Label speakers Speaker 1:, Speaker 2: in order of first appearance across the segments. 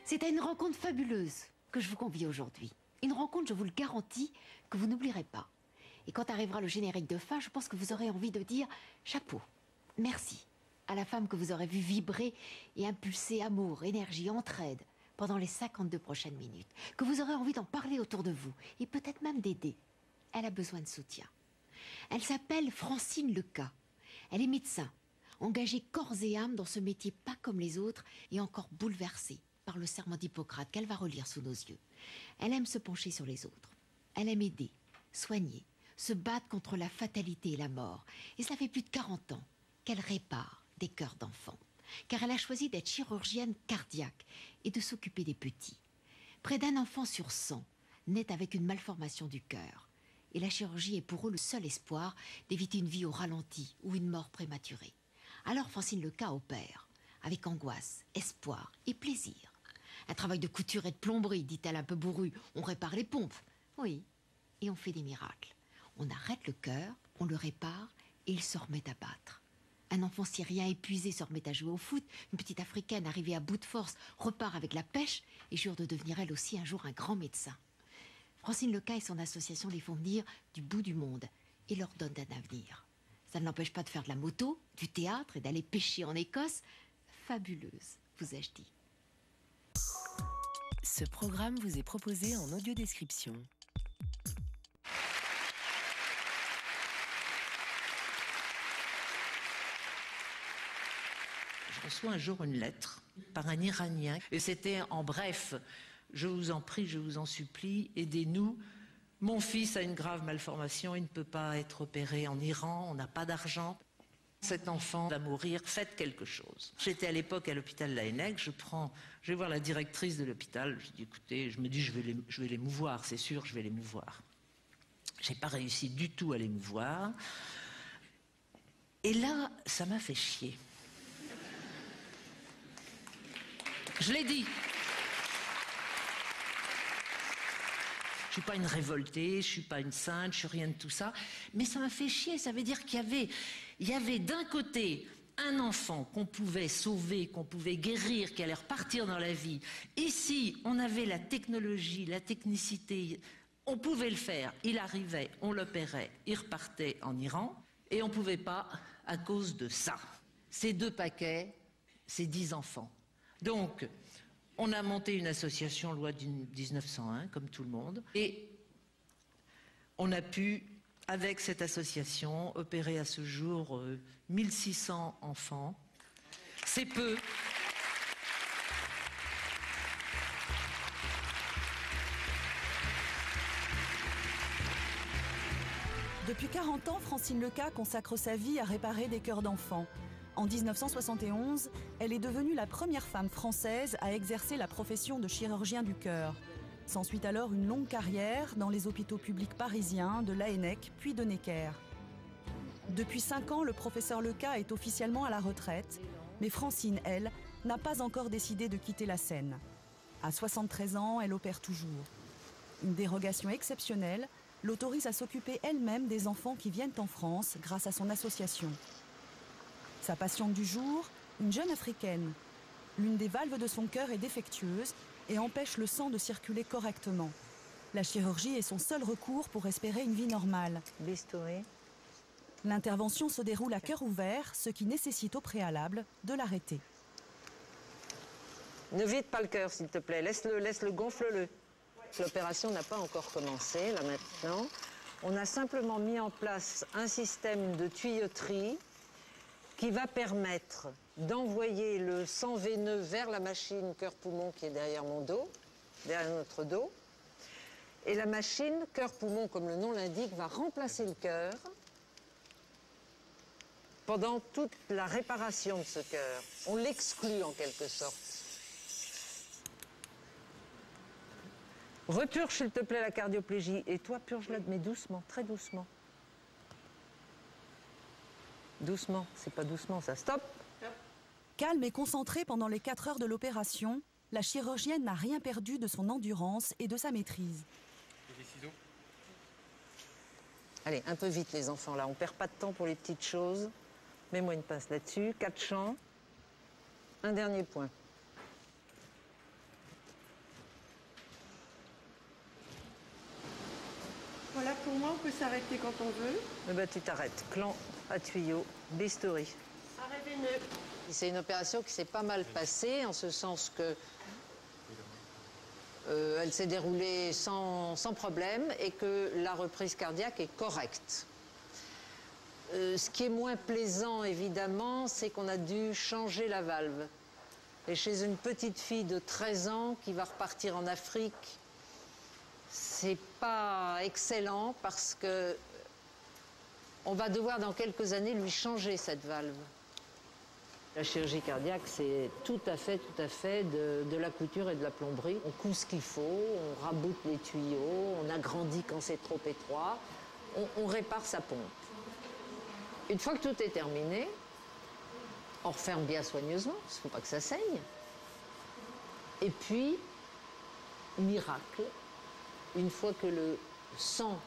Speaker 1: C'est à une rencontre fabuleuse que je vous convie aujourd'hui. Une rencontre, je vous le garantis, que vous n'oublierez pas. Et quand arrivera le générique de fin, je pense que vous aurez envie de dire chapeau, merci à la femme que vous aurez vue vibrer et impulser amour, énergie, entraide pendant les 52 prochaines minutes. Que vous aurez envie d'en parler autour de vous et peut-être même d'aider. Elle a besoin de soutien. Elle s'appelle Francine Leca. Elle est médecin, engagée corps et âme dans ce métier pas comme les autres et encore bouleversée par le serment d'Hippocrate qu'elle va relire sous nos yeux. Elle aime se pencher sur les autres. Elle aime aider, soigner, se battre contre la fatalité et la mort. Et cela fait plus de 40 ans qu'elle répare des cœurs d'enfants. Car elle a choisi d'être chirurgienne cardiaque et de s'occuper des petits. Près d'un enfant sur 100 naît avec une malformation du cœur. Et la chirurgie est pour eux le seul espoir d'éviter une vie au ralenti ou une mort prématurée. Alors Francine Leca opère, avec angoisse, espoir et plaisir. Un travail de couture et de plomberie, dit-elle un peu bourrue. On répare les pompes. Oui, et on fait des miracles. On arrête le cœur, on le répare et il se remet à battre. Un enfant syrien épuisé se remet à jouer au foot. Une petite africaine arrivée à bout de force repart avec la pêche et jure de devenir elle aussi un jour un grand médecin. Francine Leca et son association les font venir du bout du monde et leur donnent un avenir. Ça ne l'empêche pas de faire de la moto, du théâtre et d'aller pêcher en Écosse. Fabuleuse, vous ai-je dit.
Speaker 2: Ce programme vous est proposé en audiodescription.
Speaker 3: Je reçois un jour une lettre par un Iranien. Et c'était en bref, je vous en prie, je vous en supplie, aidez-nous. Mon fils a une grave malformation, il ne peut pas être opéré en Iran, on n'a pas d'argent. Cet enfant va mourir, faites quelque chose. J'étais à l'époque à l'hôpital Laennec, je vais voir la directrice de l'hôpital, je dis écoutez, je me dis je vais l'émouvoir, c'est sûr, je vais l'émouvoir. J'ai pas réussi du tout à l'émouvoir. Et là, ça m'a fait chier. Je l'ai dit. Je suis pas une révoltée, je suis pas une sainte, je suis rien de tout ça. Mais ça m'a fait chier, ça veut dire qu'il y avait d'un côté un enfant qu'on pouvait sauver, qu'on pouvait guérir, qui allait repartir dans la vie. Ici, on avait la technologie, la technicité, on pouvait le faire. Il arrivait, on l'opérait, il repartait en Iran, et on pouvait pas à cause de ça. Ces 2 paquets, c'est 10 enfants. Donc, on a monté une association loi du 1901, comme tout le monde, et on a pu, avec cette association, opérer à ce jour 1600 enfants. C'est peu.
Speaker 4: Depuis 40 ans, Francine Leca consacre sa vie à réparer des cœurs d'enfants. En 1971, elle est devenue la première femme française à exercer la profession de chirurgien du cœur. S'ensuit alors une longue carrière dans les hôpitaux publics parisiens de Laennec puis de Necker. Depuis 5 ans, le professeur Leca est officiellement à la retraite, mais Francine, elle, n'a pas encore décidé de quitter la scène. À 73 ans, elle opère toujours. Une dérogation exceptionnelle l'autorise à s'occuper elle-même des enfants qui viennent en France grâce à son association. Sa patiente du jour, une jeune africaine. L'une des valves de son cœur est défectueuse et empêche le sang de circuler correctement. La chirurgie est son seul recours pour espérer une vie normale.
Speaker 3: Bistouri.
Speaker 4: L'intervention se déroule à cœur ouvert, ce qui nécessite au préalable de l'arrêter.
Speaker 5: Ne vide pas le cœur, s'il te plaît. Laisse-le, gonfle-le. L'opération n'a pas encore commencé, là maintenant. On a simplement mis en place un système de tuyauterie qui va permettre d'envoyer le sang veineux vers la machine cœur-poumon qui est derrière mon dos, derrière notre dos. Et la machine cœur-poumon, comme le nom l'indique, va remplacer le cœur pendant toute la réparation de ce cœur. On l'exclut en quelque sorte. Repurge, s'il te plaît, la cardioplégie. Et toi, purge-la, mais doucement, très doucement. Doucement, c'est pas doucement, ça. Stop!
Speaker 4: Calme et concentrée pendant les 4 heures de l'opération, la chirurgienne n'a rien perdu de son endurance et de sa maîtrise.
Speaker 6: Et les ciseaux?
Speaker 5: Allez, un peu vite, les enfants, là. On perd pas de temps pour les petites choses. Mets-moi une pince là-dessus. 4 champs. Un dernier point.
Speaker 6: Voilà, pour moi, on peut s'arrêter quand on veut.
Speaker 5: Eh ben, tu t'arrêtes. Clan à tuyau, bistouri.
Speaker 6: Arrêtez nœud.
Speaker 5: C'est une opération qui s'est pas mal passée, en ce sens que elle s'est déroulée sans problème et que la reprise cardiaque est correcte. Ce qui est moins plaisant, évidemment, c'est qu'on a dû changer la valve. Et chez une petite fille de 13 ans qui va repartir en Afrique, c'est pas excellent parce que on va devoir dans quelques années lui changer cette valve. La chirurgie cardiaque, c'est tout à fait de la couture et de la plomberie. On coud ce qu'il faut, on raboute les tuyaux, on agrandit quand c'est trop étroit, on répare sa pompe. Une fois que tout est terminé, on referme bien soigneusement, parce qu'il ne faut pas que ça saigne. Et puis, miracle, une fois que le sang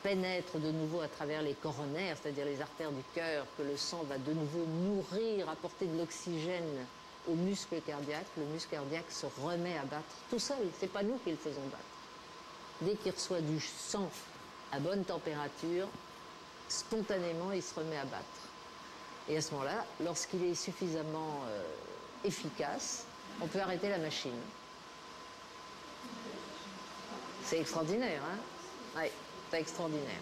Speaker 5: pénètre de nouveau à travers les coronaires, c'est-à-dire les artères du cœur, que le sang va de nouveau nourrir, apporter de l'oxygène au muscle cardiaque, le muscle cardiaque se remet à battre tout seul. C'est pas nous qui le faisons battre. Dès qu'il reçoit du sang à bonne température, spontanément, il se remet à battre. Et à ce moment-là, lorsqu'il est suffisamment efficace, on peut arrêter la machine. C'est extraordinaire, hein? Oui. C'est extraordinaire.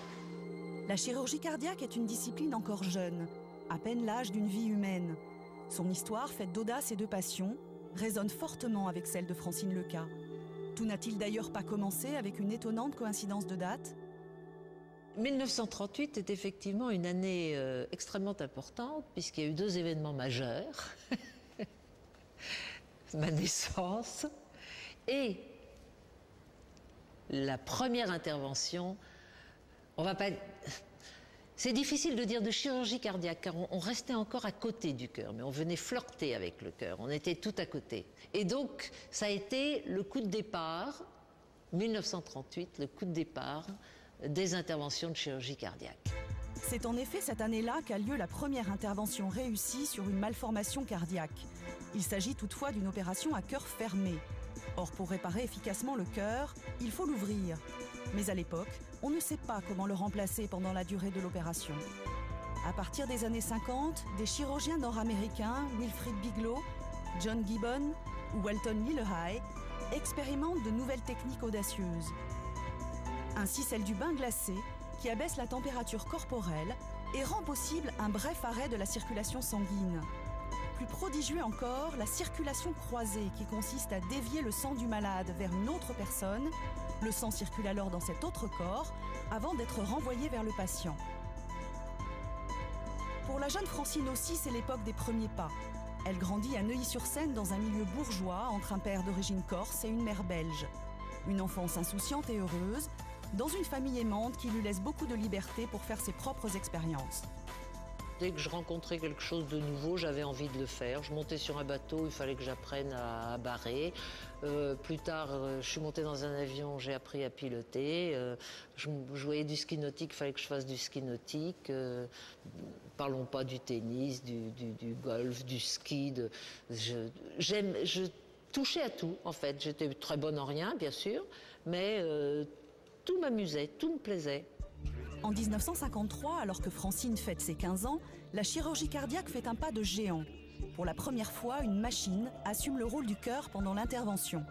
Speaker 4: La chirurgie cardiaque est une discipline encore jeune, à peine l'âge d'une vie humaine. Son histoire, faite d'audace et de passion, résonne fortement avec celle de Francine Leca. Tout n'a-t-il d'ailleurs pas commencé avec une étonnante coïncidence de date ?
Speaker 5: 1938 est effectivement une année extrêmement importante, puisqu'il y a eu 2 événements majeurs. Ma naissance et la première intervention. On va pas... C'est difficile de dire de chirurgie cardiaque, car on restait encore à côté du cœur, mais on venait flirter avec le cœur, on était tout à côté. Et donc, ça a été le coup de départ, 1938, le coup de départ des interventions de chirurgie cardiaque.
Speaker 4: C'est en effet cette année-là qu'a lieu la première intervention réussie sur une malformation cardiaque. Il s'agit toutefois d'une opération à cœur fermé. Or, pour réparer efficacement le cœur, il faut l'ouvrir. Mais à l'époque, on ne sait pas comment le remplacer pendant la durée de l'opération. À partir des années 50, des chirurgiens nord-américains, Wilfrid Bigelow, John Gibbon ou Walton Lillehei, expérimentent de nouvelles techniques audacieuses. Ainsi celle du bain glacé, qui abaisse la température corporelle et rend possible un bref arrêt de la circulation sanguine. Plus prodigieux encore, la circulation croisée qui consiste à dévier le sang du malade vers une autre personne. Le sang circule alors dans cet autre corps avant d'être renvoyé vers le patient. Pour la jeune Francine aussi, c'est l'époque des premiers pas. Elle grandit à Neuilly-sur-Seine dans un milieu bourgeois entre un père d'origine corse et une mère belge. Une enfance insouciante et heureuse, dans une famille aimante qui lui laisse beaucoup de liberté pour faire ses propres expériences.
Speaker 5: Dès que je rencontrais quelque chose de nouveau, j'avais envie de le faire. Je montais sur un bateau, il fallait que j'apprenne à barrer. Plus tard, je suis montée dans un avion, j'ai appris à piloter. Je voyais du ski nautique, il fallait que je fasse du ski nautique. Parlons pas du tennis, du golf, du ski. Je touchais à tout, en fait. J'étais très bonne en rien, bien sûr, mais tout m'amusait, tout me plaisait.
Speaker 4: En 1953, alors que Francine fête ses 15 ans, la chirurgie cardiaque fait un pas de géant. Pour la première fois, une machine assume le rôle du cœur pendant l'intervention.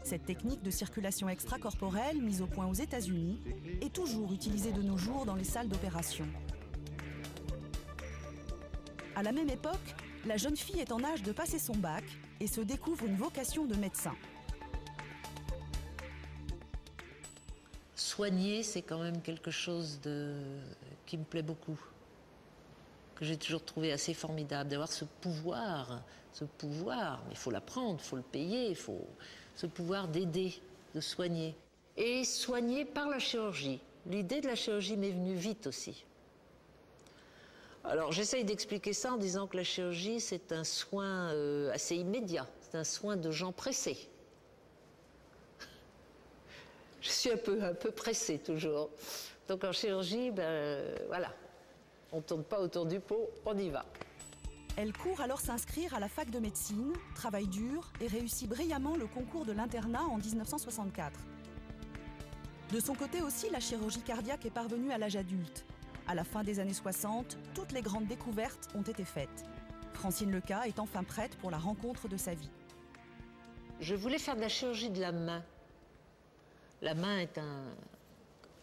Speaker 4: Cette technique de circulation extracorporelle, mise au point aux États-Unis, est toujours utilisée de nos jours dans les salles d'opération. À la même époque, la jeune fille est en âge de passer son bac et se découvre une vocation de médecin.
Speaker 5: Soigner, c'est quand même quelque chose qui me plaît beaucoup, que j'ai toujours trouvé assez formidable, d'avoir ce pouvoir, mais il faut l'apprendre, il faut le payer, il faut ce pouvoir d'aider, de soigner. Et soigner par la chirurgie. L'idée de la chirurgie m'est venue vite aussi. Alors j'essaye d'expliquer ça en disant que la chirurgie, c'est un soin assez immédiat, c'est un soin de gens pressés. Je suis un peu pressée toujours. Donc en chirurgie, voilà, on ne tourne pas autour du pot, on y va.
Speaker 4: Elle court alors s'inscrire à la fac de médecine, travaille dur et réussit brillamment le concours de l'internat en 1964. De son côté aussi, la chirurgie cardiaque est parvenue à l'âge adulte. À la fin des années 60, toutes les grandes découvertes ont été faites. Francine Leca est enfin prête pour la rencontre de sa vie.
Speaker 5: Je voulais faire de la chirurgie de la main. La main est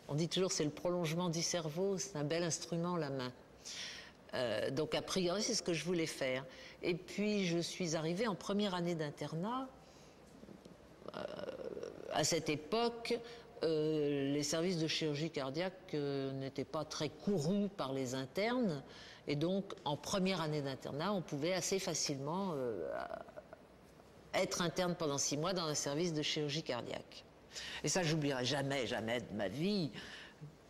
Speaker 5: on dit toujours c'est le prolongement du cerveau, c'est un bel instrument la main. Donc a priori c'est ce que je voulais faire. Et puis je suis arrivée en première année d'internat. À cette époque, les services de chirurgie cardiaque n'étaient pas très courus par les internes. Et donc en première année d'internat, on pouvait assez facilement être interne pendant 6 mois dans un service de chirurgie cardiaque. Et ça, j'oublierai jamais, jamais de ma vie.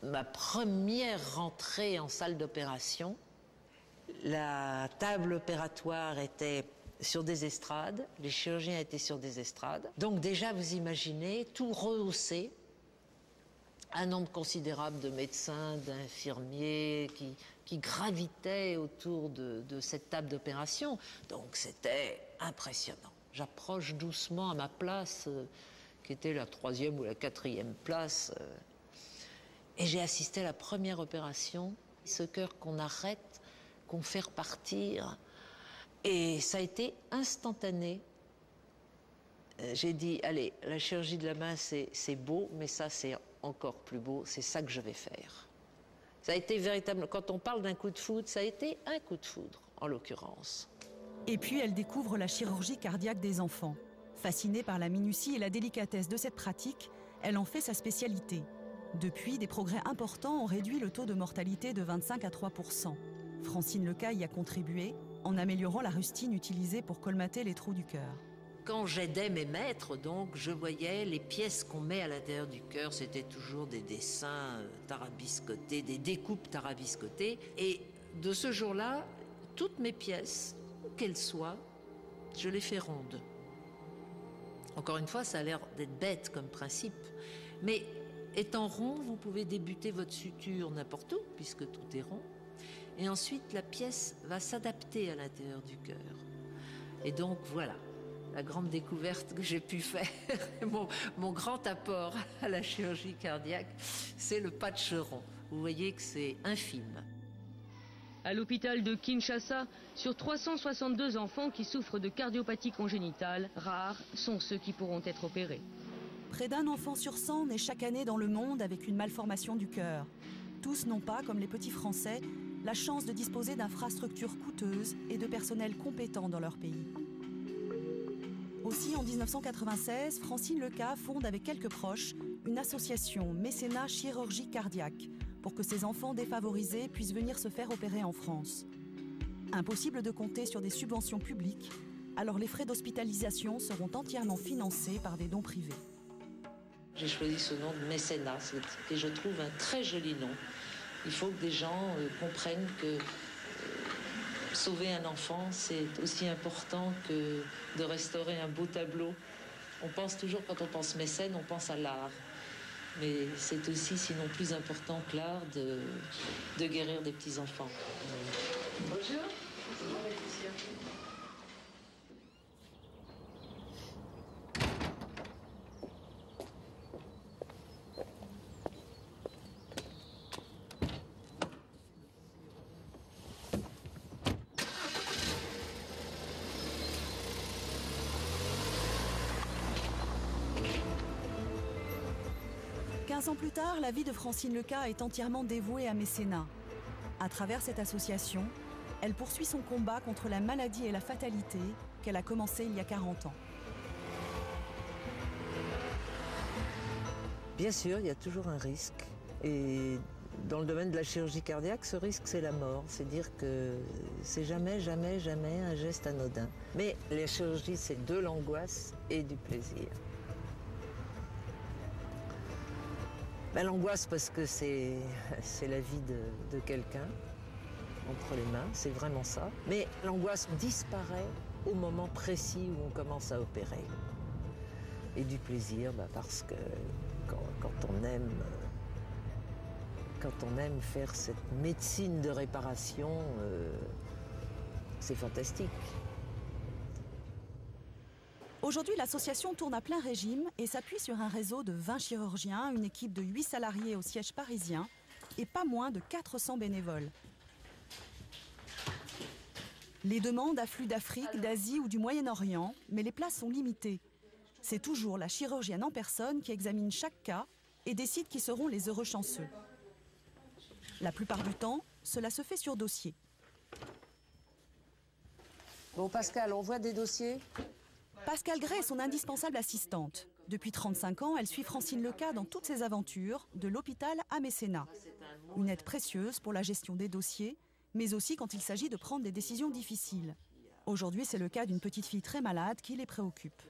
Speaker 5: Ma première rentrée en salle d'opération, la table opératoire était sur des estrades, les chirurgiens étaient sur des estrades. Donc déjà, vous imaginez, tout rehaussé, un nombre considérable de médecins, d'infirmiers qui gravitaient autour de cette table d'opération. Donc c'était impressionnant. J'approche doucement à ma place, qui était la 3e ou la 4e place, et j'ai assisté à la première opération, ce cœur qu'on arrête, qu'on fait repartir, et ça a été instantané. J'ai dit, allez, la chirurgie de la main, c'est beau, mais ça, c'est encore plus beau, c'est ça que je vais faire. Ça a été véritablement, quand on parle d'un coup de foudre, ça a été un coup de foudre, en l'occurrence.
Speaker 4: Et puis elle découvre la chirurgie cardiaque des enfants. Fascinée par la minutie et la délicatesse de cette pratique, elle en fait sa spécialité. Depuis, des progrès importants ont réduit le taux de mortalité de 25 à 3%. Francine Leca y a contribué en améliorant la rustine utilisée pour colmater les trous du cœur.
Speaker 3: Quand j'aidais mes maîtres, donc, je voyais les pièces qu'on met à l'intérieur du cœur, c'était toujours des dessins tarabiscotés, des découpes tarabiscotées. Et de ce jour-là, toutes mes pièces, qu'elles soient, je les fais rondes. Encore une fois, ça a l'air d'être bête comme principe, mais étant rond, vous pouvez débuter votre suture n'importe où, puisque tout est rond, et ensuite la pièce va s'adapter à l'intérieur du cœur. Et donc voilà, la grande découverte que j'ai pu faire, mon grand apport à la chirurgie cardiaque, c'est le patch rond. Vous voyez que c'est infime.
Speaker 7: À l'hôpital de Kinshasa, sur 362 enfants qui souffrent de cardiopathie congénitale, rares sont ceux qui pourront être opérés.
Speaker 4: Près d'un enfant sur 100 naît chaque année dans le monde avec une malformation du cœur. Tous n'ont pas, comme les petits Français, la chance de disposer d'infrastructures coûteuses et de personnel compétent dans leur pays. Aussi, en 1996, Francine Leca fonde avec quelques proches une association Mécénat Chirurgie Cardiaque pour que ces enfants défavorisés puissent venir se faire opérer en France. Impossible de compter sur des subventions publiques, alors les frais d'hospitalisation seront entièrement financés par des dons privés.
Speaker 3: J'ai choisi ce nom de mécénat, et je trouve un très joli nom. Il faut que des gens comprennent que sauver un enfant, c'est aussi important que de restaurer un beau tableau. On pense toujours, quand on pense mécène, on pense à l'art. Mais c'est aussi, sinon plus important que l'art, de guérir des petits-enfants. Bonjour.
Speaker 4: Ans plus tard, la vie de Francine Leca est entièrement dévouée à mécénat. À travers cette association, elle poursuit son combat contre la maladie et la fatalité qu'elle a commencé il y a 40 ans.
Speaker 5: Bien sûr, il y a toujours un risque. Et dans le domaine de la chirurgie cardiaque, ce risque, c'est la mort. C'est dire que c'est jamais, jamais, jamais un geste anodin. Mais la chirurgie, c'est de l'angoisse et du plaisir. Ben, l'angoisse parce que c'est la vie de quelqu'un entre les mains, c'est vraiment ça. Mais l'angoisse disparaît au moment précis où on commence à opérer. Et du plaisir, ben, parce que quand on aime faire cette médecine de réparation, c'est fantastique.
Speaker 4: Aujourd'hui, l'association tourne à plein régime et s'appuie sur un réseau de 20 chirurgiens, une équipe de 8 salariés au siège parisien et pas moins de 400 bénévoles. Les demandes affluent d'Afrique, d'Asie ou du Moyen-Orient, mais les places sont limitées. C'est toujours la chirurgienne en personne qui examine chaque cas et décide qui seront les heureux chanceux. La plupart du temps, cela se fait sur dossier.
Speaker 5: Bon, Pascal, on voit des dossiers?
Speaker 4: Pascal Gray est son indispensable assistante. Depuis 35 ans, elle suit Francine Leca dans toutes ses aventures, de l'hôpital à Mécénat. Une aide précieuse pour la gestion des dossiers, mais aussi quand il s'agit de prendre des décisions difficiles. Aujourd'hui, c'est le cas d'une petite fille très malade qui les préoccupe.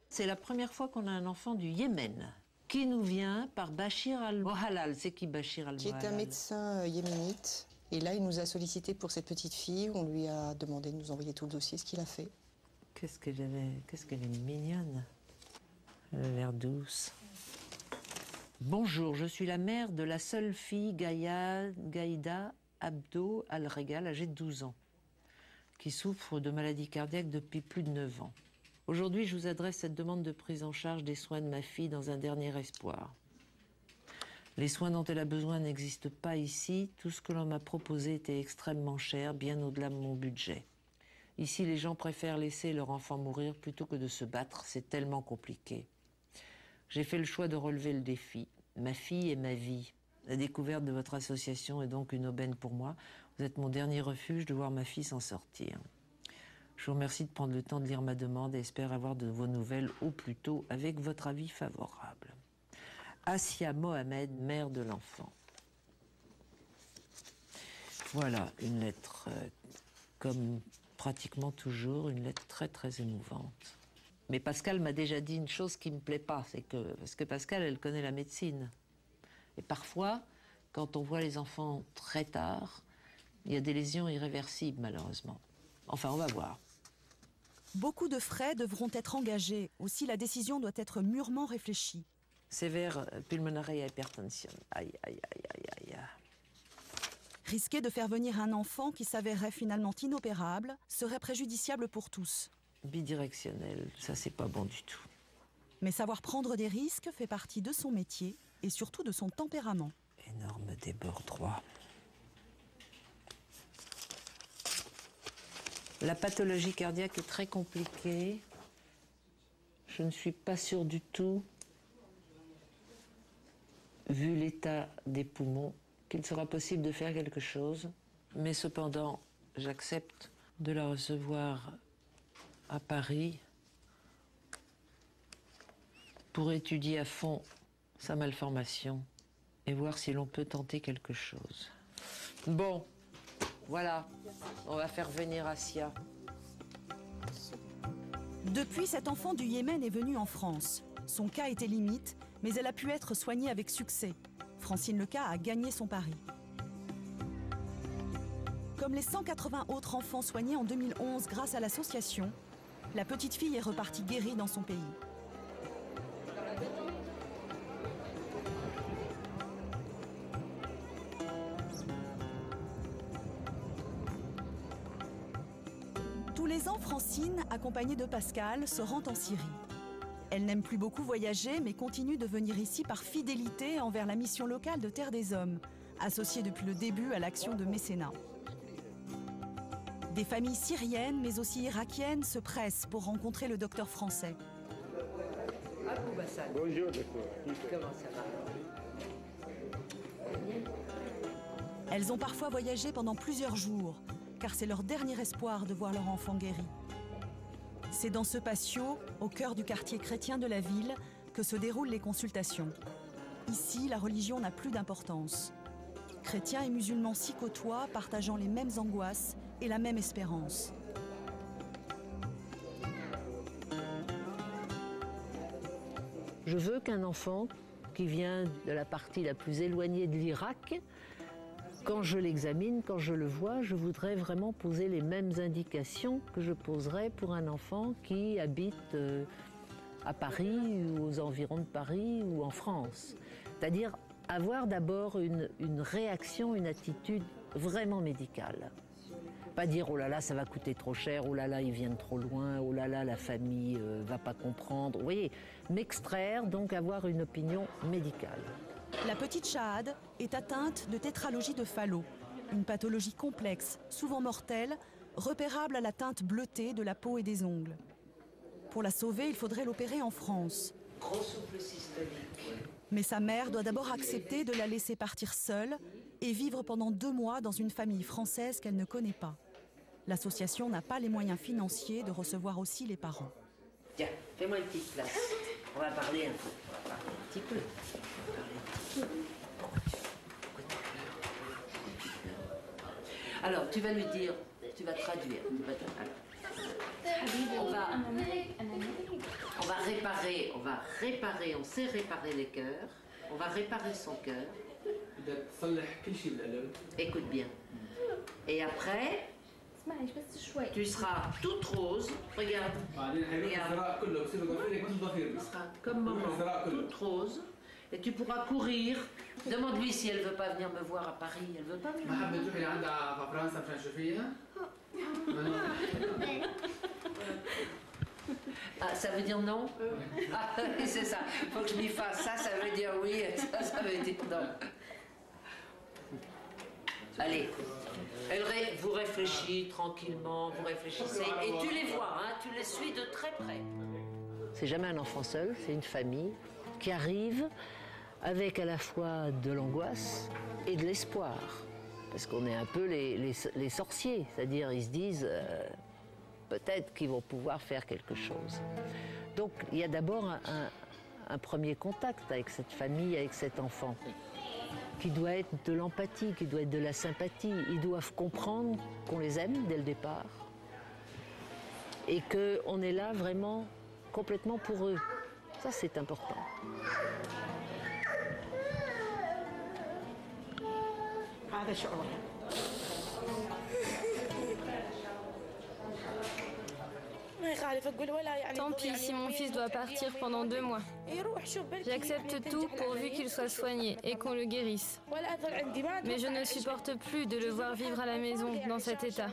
Speaker 5: C'est la première fois qu'on a un enfant du Yémen qui nous vient par Bachir al-Mohalal. C'est qui Bachir al-Mohalal?
Speaker 8: Qui est un médecin yéménite. Et là, il nous a sollicité pour cette petite fille. On lui a demandé de nous envoyer tout le dossier, ce qu'il a fait.
Speaker 5: Qu'est-ce qu'elle est mignonne. Elle a l'air douce. Bonjour, je suis la mère de la seule fille Gaïda Abdo Al-Regal, âgée de 12 ans, qui souffre de maladie cardiaque depuis plus de 9 ans. Aujourd'hui, je vous adresse cette demande de prise en charge des soins de ma fille dans un dernier espoir. Les soins dont elle a besoin n'existent pas ici. Tout ce que l'on m'a proposé était extrêmement cher, bien au-delà de mon budget. Ici, les gens préfèrent laisser leur enfant mourir plutôt que de se battre. C'est tellement compliqué. J'ai fait le choix de relever le défi. Ma fille et ma vie. La découverte de votre association est donc une aubaine pour moi. Vous êtes mon dernier refuge de voir ma fille s'en sortir. Je vous remercie de prendre le temps de lire ma demande et espère avoir de vos nouvelles au plus tôt avec votre avis favorable. Asia Mohamed, mère de l'enfant. Voilà, une lettre, comme pratiquement toujours, une lettre très très émouvante. Mais Pascal m'a déjà dit une chose qui ne me plaît pas, c'est que, parce que Pascal, elle connaît la médecine. Et parfois, quand on voit les enfants très tard, il y a des lésions irréversibles, malheureusement. Enfin, on va voir.
Speaker 4: Beaucoup de frais devront être engagés. Aussi, la décision doit être mûrement réfléchie.
Speaker 5: Sévère pulmonary hypertension. Aïe, aïe, aïe, aïe, aïe.
Speaker 4: Risquer de faire venir un enfant qui s'avérerait finalement inopérable serait préjudiciable pour tous.
Speaker 5: Bidirectionnel, ça c'est pas bon du tout.
Speaker 4: Mais savoir prendre des risques fait partie de son métier et surtout de son tempérament.
Speaker 5: Énorme débord droit. La pathologie cardiaque est très compliquée. Je ne suis pas sûre du tout, vu l'état des poumons, qu'il sera possible de faire quelque chose. Mais cependant, j'accepte de la recevoir à Paris pour étudier à fond sa malformation et voir si l'on peut tenter quelque chose. Bon, voilà, on va faire venir Asia.
Speaker 4: Depuis, cet enfant du Yémen est venu en France. Son cas était limite, mais elle a pu être soignée avec succès. Francine Leca a gagné son pari. Comme les 180 autres enfants soignés en 2011 grâce à l'association, la petite fille est repartie guérie dans son pays. Tous les ans, Francine, accompagnée de Pascal, se rend en Syrie. Elle n'aime plus beaucoup voyager, mais continue de venir ici par fidélité envers la mission locale de Terre des Hommes, associée depuis le début à l'action de Mécénat. Des familles syriennes, mais aussi irakiennes, se pressent pour rencontrer le docteur français.
Speaker 9: Bonjour, docteur.
Speaker 5: Comment ça va?
Speaker 4: Elles ont parfois voyagé pendant plusieurs jours, car c'est leur dernier espoir de voir leur enfant guéri. C'est dans ce patio, au cœur du quartier chrétien de la ville, que se déroulent les consultations. Ici, la religion n'a plus d'importance. Chrétiens et musulmans s'y côtoient, partageant les mêmes angoisses et la même espérance.
Speaker 5: Je veux qu'un enfant qui vient de la partie la plus éloignée de l'Irak, quand je l'examine, quand je le vois, je voudrais vraiment poser les mêmes indications que je poserais pour un enfant qui habite à Paris ou aux environs de Paris ou en France. C'est-à-dire avoir d'abord une réaction, une attitude vraiment médicale.
Speaker 3: Pas dire, oh là là, ça va coûter trop cher, oh là là, ils viennent trop loin, oh là là, la famille va pas comprendre. Vous voyez, m'extraire, donc avoir une opinion médicale.
Speaker 4: La petite Shahad est atteinte de tétralogie de Fallot, une pathologie complexe, souvent mortelle, repérable à la teinte bleutée de la peau et des ongles. Pour la sauver, il faudrait l'opérer en France.
Speaker 3: Gros souffle systolique.
Speaker 4: Mais sa mère doit d'abord accepter de la laisser partir seule et vivre pendant 2 mois dans une famille française qu'elle ne connaît pas. L'association n'a pas les moyens financiers de recevoir aussi les parents.
Speaker 3: Tiens, fais-moi une petite place. On va parler un peu. On va parler un petit peu. On va parler un petit peu. Pourquoi tu pleures? Alors, tu vas lui dire, tu vas traduire. On sait réparer les cœurs. On va réparer son cœur. Écoute bien. Et après, tu seras toute rose. Regarde. Regarde. Tu seras comme maman, toute rose. Et tu pourras courir. Demande-lui si elle veut pas venir me voir à Paris. Elle veut pas venir. Ah, ça veut dire non? Ah, c'est ça. Il faut que je m'y fasse. Ça veut dire oui. Ça veut dire non. Allez. Vous réfléchissez tranquillement, vous réfléchissez. Et tu les vois, hein, tu les suis de très près. C'est jamais un enfant seul, c'est une famille qui arrive avec à la fois de l'angoisse et de l'espoir. Parce qu'on est un peu les sorciers. C'est-à-dire, ils se disent... peut-être qu'ils vont pouvoir faire quelque chose. Donc, il y a d'abord un premier contact avec cette famille, avec cet enfant, qui doit être de l'empathie, qui doit être de la sympathie. Ils doivent comprendre qu'on les aime dès le départ et qu'on est là vraiment complètement pour eux. Ça, c'est important.
Speaker 9: Tant pis si mon fils doit partir pendant 2 mois. J'accepte tout pourvu qu'il soit soigné et qu'on le guérisse. Mais je ne supporte plus de le voir vivre à la maison dans cet état.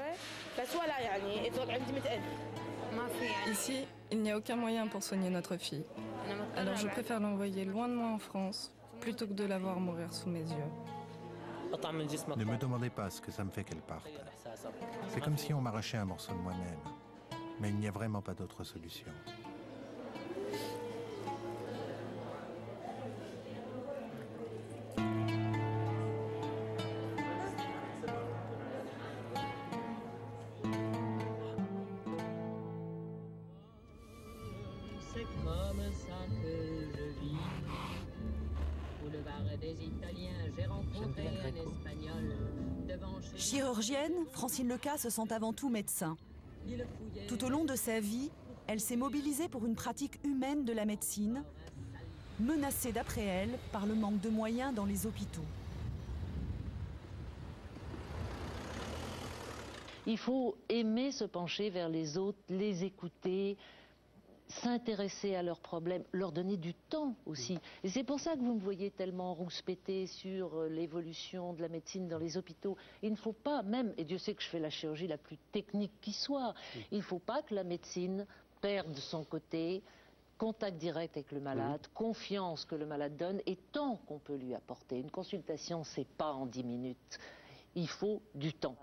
Speaker 10: Ici, il n'y a aucun moyen pour soigner notre fille. Alors je préfère l'envoyer loin de moi en France, plutôt que de la voir mourir sous mes yeux.
Speaker 11: Ne me demandez pas ce que ça me fait qu'elle parte. C'est comme si on m'arrachait un morceau de moi-même. Mais il n'y a vraiment pas d'autre solution.
Speaker 12: C'est comme ça que je vis. Boulevard des Italiens, j'ai rencontré un Espagnol devant chez...
Speaker 4: Chirurgienne, Francine Leca se sent avant tout médecin. Tout au long de sa vie, elle s'est mobilisée pour une pratique humaine de la médecine, menacée d'après elle par le manque de moyens dans les hôpitaux.
Speaker 3: Il faut aimer se pencher vers les autres, les écouter, s'intéresser à leurs problèmes, leur donner du temps aussi. Et c'est pour ça que vous me voyez tellement rouspéter sur l'évolution de la médecine dans les hôpitaux. Il ne faut pas, même, et Dieu sait que je fais la chirurgie la plus technique qui soit, il ne faut pas que la médecine perde son côté, contact direct avec le malade, confiance que le malade donne et temps qu'on peut lui apporter. Une consultation, c'est pas en 10 minutes. Il faut du temps.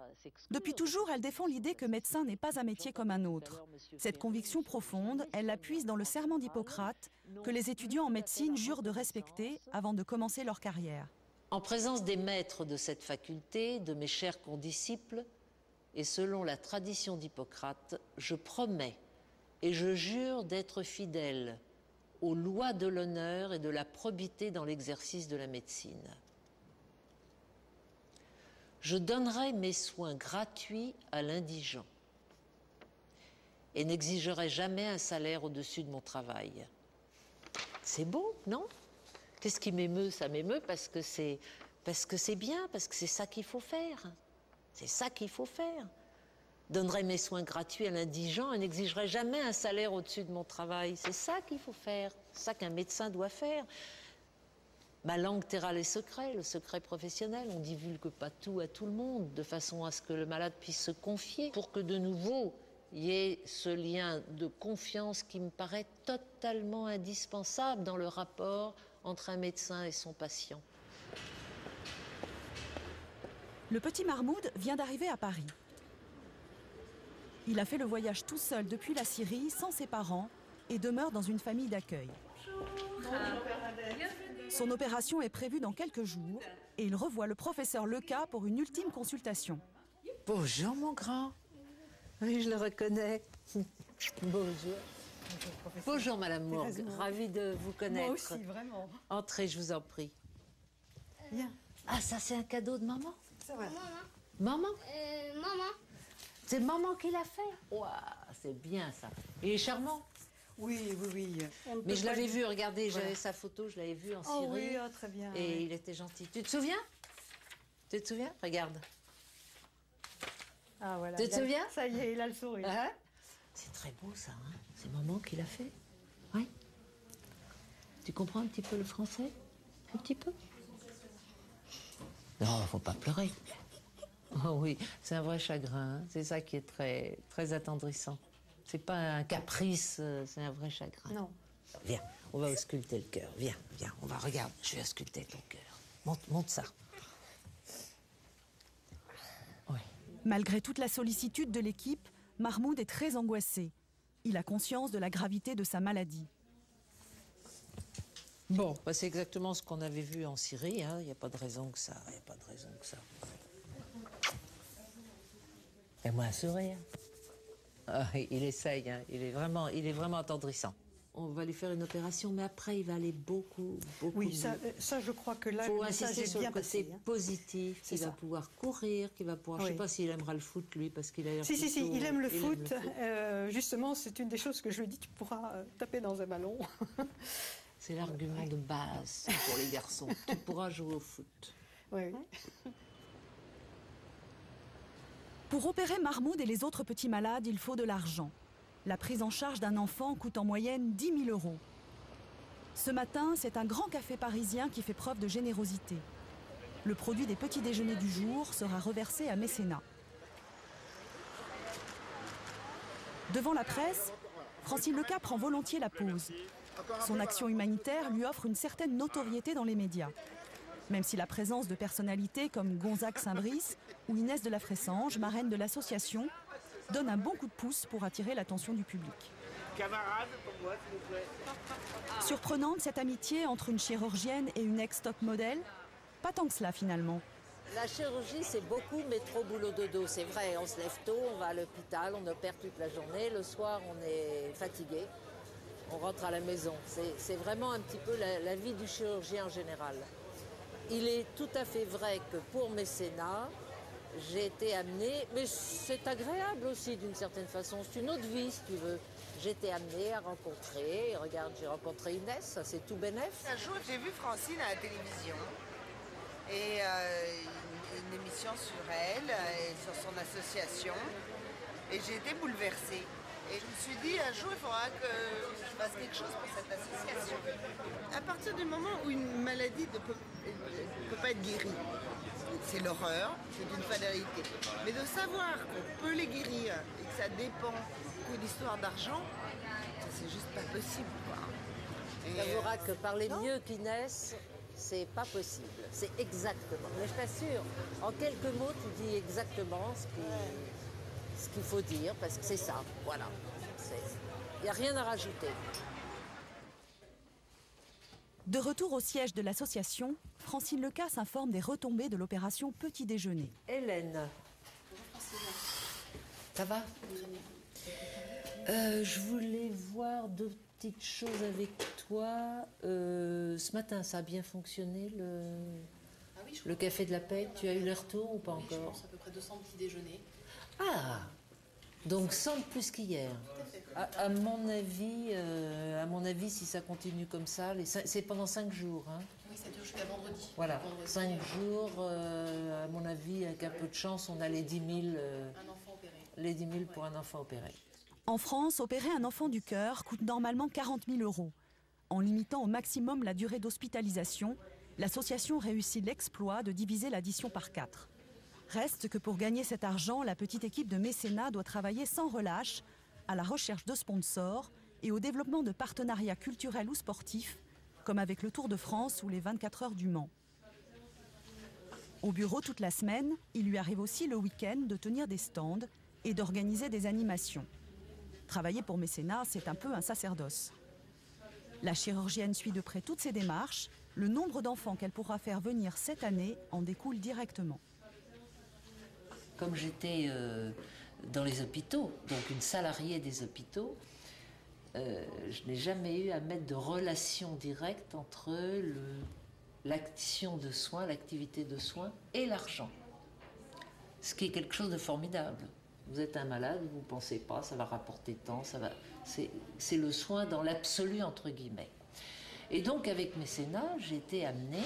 Speaker 4: Depuis toujours, elle défend l'idée que médecin n'est pas un métier comme un autre. Cette conviction profonde, elle la puise dans le serment d'Hippocrate que les étudiants en médecine jurent de respecter avant de commencer leur carrière.
Speaker 3: En présence des maîtres de cette faculté, de mes chers condisciples, et selon la tradition d'Hippocrate, je promets et je jure d'être fidèle aux lois de l'honneur et de la probité dans l'exercice de la médecine. Je donnerai mes soins gratuits à l'indigent et n'exigerai jamais un salaire au-dessus de mon travail. C'est beau, non? Qu'est-ce qui m'émeut? Ça m'émeut parce que c'est bien, parce que c'est ça qu'il faut faire. C'est ça qu'il faut faire. Donnerai mes soins gratuits à l'indigent et n'exigerai jamais un salaire au-dessus de mon travail. C'est ça qu'il faut faire. C'est ça qu'un médecin doit faire.
Speaker 5: Ma langue taira les secrets, le secret professionnel. On ne divulgue pas tout à tout le monde, de façon à ce que le malade puisse se confier, pour que de nouveau, il y ait ce lien de confiance qui me paraît totalement indispensable dans le rapport entre un médecin et son patient.
Speaker 4: Le petit Mahmoud vient d'arriver à Paris. Il a fait le voyage tout seul depuis la Syrie, sans ses parents, et demeure dans une famille d'accueil. Son opération est prévue dans quelques jours et il revoit le professeur Leca pour une ultime consultation.
Speaker 5: Bonjour mon grand. Oui, je le reconnais. Bonjour. Bonjour Madame Morgue, ravie de vous connaître.
Speaker 13: Moi aussi, vraiment.
Speaker 5: Entrez, je vous en prie.
Speaker 13: Bien.
Speaker 5: Ah, ça c'est un cadeau de maman?
Speaker 13: Ça va.
Speaker 5: Maman?
Speaker 14: Maman.
Speaker 5: C'est maman qui l'a fait? Waouh, c'est bien ça. Il est charmant?
Speaker 13: Oui, oui, oui.
Speaker 5: Mais je l'avais vu, regardez, j'avais sa photo, je l'avais vu en Syrie.
Speaker 13: Oh oui, oh, très bien.
Speaker 5: Et
Speaker 13: oui.
Speaker 5: il était gentil. Tu te souviens? Tu te souviens? Regarde.
Speaker 13: Ah voilà.
Speaker 5: Tu te souviens?
Speaker 13: Ça y est, il a le sourire.
Speaker 5: Hein? C'est très beau ça, hein? C'est maman qui l'a fait. Oui. Tu comprends un petit peu le français? Un petit peu? Non, faut pas pleurer. Oh oui, c'est un vrai chagrin. Hein? C'est ça qui est très, très attendrissant. C'est pas un caprice, c'est un vrai chagrin.
Speaker 13: Non.
Speaker 5: Viens, on va ausculter le cœur. Viens, viens, on va regarder. Je vais ausculter ton cœur. Monte ça. Oui.
Speaker 4: Malgré toute la sollicitude de l'équipe, Mahmoud est très angoissé. Il a conscience de la gravité de sa maladie.
Speaker 5: Bon, bah c'est exactement ce qu'on avait vu en Syrie. Il n'y a pas de raison que ça. Il n'y a pas de raison que ça. Fais-moi un sourire. Ah, il essaye, hein. Il est vraiment attendrissant. On va lui faire une opération, mais après, il va aller beaucoup
Speaker 13: Oui,
Speaker 5: mieux.
Speaker 13: ça, je crois que là,
Speaker 5: faut
Speaker 13: le message
Speaker 5: insister
Speaker 13: est
Speaker 5: sur
Speaker 13: bien
Speaker 5: le côté
Speaker 13: passé, hein.
Speaker 5: positif, qu'il va pouvoir courir, qu'il va pouvoir...
Speaker 13: Oui.
Speaker 5: Je ne sais pas s'il aimera le foot, lui, parce qu'il a l'air
Speaker 13: Si,
Speaker 5: plutôt-
Speaker 13: il aime le foot. Justement, c'est une des choses que je lui dis, tu pourras taper dans un ballon.
Speaker 5: C'est l'argument de base pour les garçons. Tu pourras jouer au foot.
Speaker 13: Oui.
Speaker 4: Pour opérer Mahmoud et les autres petits malades, il faut de l'argent. La prise en charge d'un enfant coûte en moyenne 10 000 €. Ce matin, c'est un grand café parisien qui fait preuve de générosité. Le produit des petits déjeuners du jour sera reversé à mécénat. Devant la presse, Francine Leca prend volontiers la pause. Son action humanitaire lui offre une certaine notoriété dans les médias. Même si la présence de personnalités comme Gonzague Saint-Brice ou Inès de la Fressange, marraine de l'association, donne un bon coup de pouce pour attirer l'attention du public.
Speaker 15: Camarade, pour moi, s'il vous plaît.
Speaker 4: Surprenante cette amitié entre une chirurgienne et une ex-top modèle? Pas tant que cela finalement.
Speaker 5: La chirurgie, c'est beaucoup métro boulot dodo. C'est vrai, on se lève tôt, on va à l'hôpital, on opère toute la journée. Le soir, on est fatigué. On rentre à la maison. C'est vraiment un petit peu la vie du chirurgien en général. Il est tout à fait vrai que pour mécénat, j'ai été amenée, mais c'est agréable aussi d'une certaine façon. C'est une autre vie, si tu veux. J'ai été amenée à rencontrer, regarde, j'ai rencontré Inès, ça c'est tout bénef.
Speaker 16: Un jour, j'ai vu Francine à la télévision et une émission sur elle et sur son association. Et j'ai été bouleversée. Et je me suis dit, un jour, il faudra que je fasse quelque chose pour cette association.
Speaker 6: À partir du moment où une maladie ne peut pas être guérie, c'est l'horreur, c'est une fatalité. Mais de savoir qu'on peut les guérir et que ça dépend que d'histoire d'argent, c'est juste pas possible, quoi.
Speaker 5: T'avoueras que parler mieux qu'Inès, c'est pas possible. C'est exactement. Mais je t'assure, en quelques mots, tu dis exactement ce qu'il faut dire, parce que c'est ça, voilà. Il n'y a rien à rajouter.
Speaker 4: De retour au siège de l'association, Francine Leca s'informe des retombées de l'opération Petit Déjeuner.
Speaker 5: Hélène. Ça va? Je voulais voir deux petites choses avec toi. Ce matin, ça a bien fonctionné, le café de la paix. Tu as eu les retours ou pas encore?
Speaker 17: Je pense à peu près 200 petits déjeuners.
Speaker 5: Ah, donc 100 de plus qu'hier. À mon avis, si ça continue comme ça, c'est pendant 5 jours. Hein.
Speaker 17: Oui, ça dure jusqu'à vendredi.
Speaker 5: Voilà,
Speaker 17: vendredi,
Speaker 5: 5 jours, à mon avis, avec un peu de chance, on a les 10 000,
Speaker 17: un enfant opéré.
Speaker 5: Les 10 000 pour un enfant opéré.
Speaker 4: En France, opérer un enfant du cœur coûte normalement 40 000 €. En limitant au maximum la durée d'hospitalisation, L'association réussit l'exploit de diviser l'addition par 4. Reste que pour gagner cet argent, la petite équipe de mécénat doit travailler sans relâche à la recherche de sponsors et au développement de partenariats culturels ou sportifs, comme avec le Tour de France ou les 24 heures du Mans. Au bureau toute la semaine, il lui arrive aussi le week-end de tenir des stands et d'organiser des animations. Travailler pour mécénat, c'est un peu un sacerdoce. La chirurgienne suit de près toutes ces démarches. Le nombre d'enfants qu'elle pourra faire venir cette année en découle directement.
Speaker 3: Comme j'étais dans les hôpitaux, donc une salariée des hôpitaux, je n'ai jamais eu à mettre de relation directe entre l'action de soins, l'activité de soins et l'argent. Ce qui est quelque chose de formidable. Vous êtes un malade, vous ne pensez pas, ça va rapporter tant, ça va... C'est le soin dans l'absolu, entre guillemets. Et donc, avec mécénat, j'ai été amenée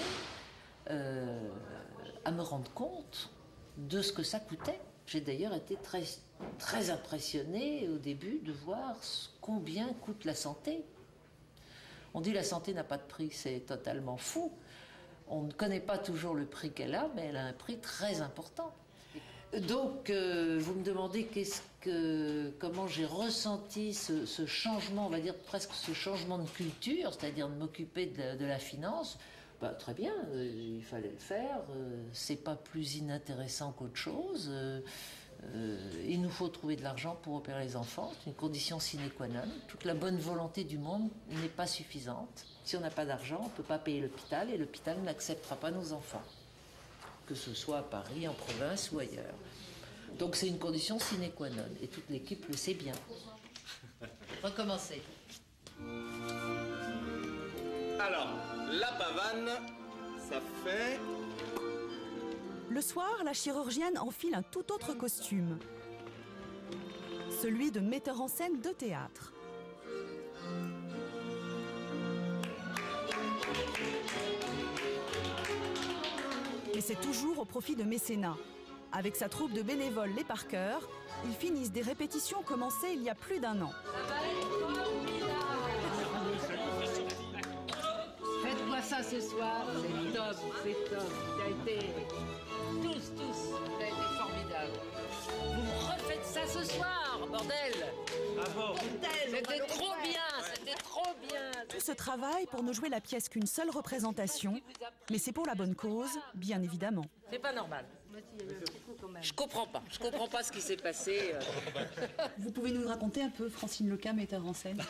Speaker 3: à me rendre compte de ce que ça coûtait. J'ai d'ailleurs été très impressionnée au début de voir combien coûte la santé. On dit la santé n'a pas de prix, c'est totalement fou. On ne connaît pas toujours le prix qu'elle a, mais elle a un prix très important. Donc, vous me demandez comment j'ai ressenti ce changement, on va dire presque ce changement de culture, c'est-à-dire de m'occuper de la finance. Bah, très bien, il fallait le faire, c'est pas plus inintéressant qu'autre chose. Il nous faut trouver de l'argent pour opérer les enfants, c'est une condition sine qua non. Toute la bonne volonté du monde n'est pas suffisante. Si on n'a pas d'argent, on ne peut pas payer l'hôpital et l'hôpital n'acceptera pas nos enfants, que ce soit à Paris, en province ou ailleurs. Donc c'est une condition sine qua non et toute l'équipe le sait bien. Recommencer.
Speaker 15: Alors, la pavane, ça fait...
Speaker 4: Le soir, la chirurgienne enfile un tout autre costume. Celui de metteur en scène de théâtre. Et c'est toujours au profit de mécénat. Avec sa troupe de bénévoles, les Parkers, ils finissent des répétitions commencées il y a plus d'1 an.
Speaker 3: Faites-moi ça ce soir, c'est top, c'est top. Ça a été... Tous, ça a été formidable. Vous me refaites ça ce soir, bordel. Bravo. C'était trop bien.
Speaker 4: Tout ce travail pour ne jouer la pièce qu'une seule représentation, mais c'est pour la bonne cause, bien évidemment.
Speaker 3: C'est pas normal. Je comprends pas ce qui s'est passé.
Speaker 4: Vous pouvez nous raconter un peu Francine Leca, metteur en scène?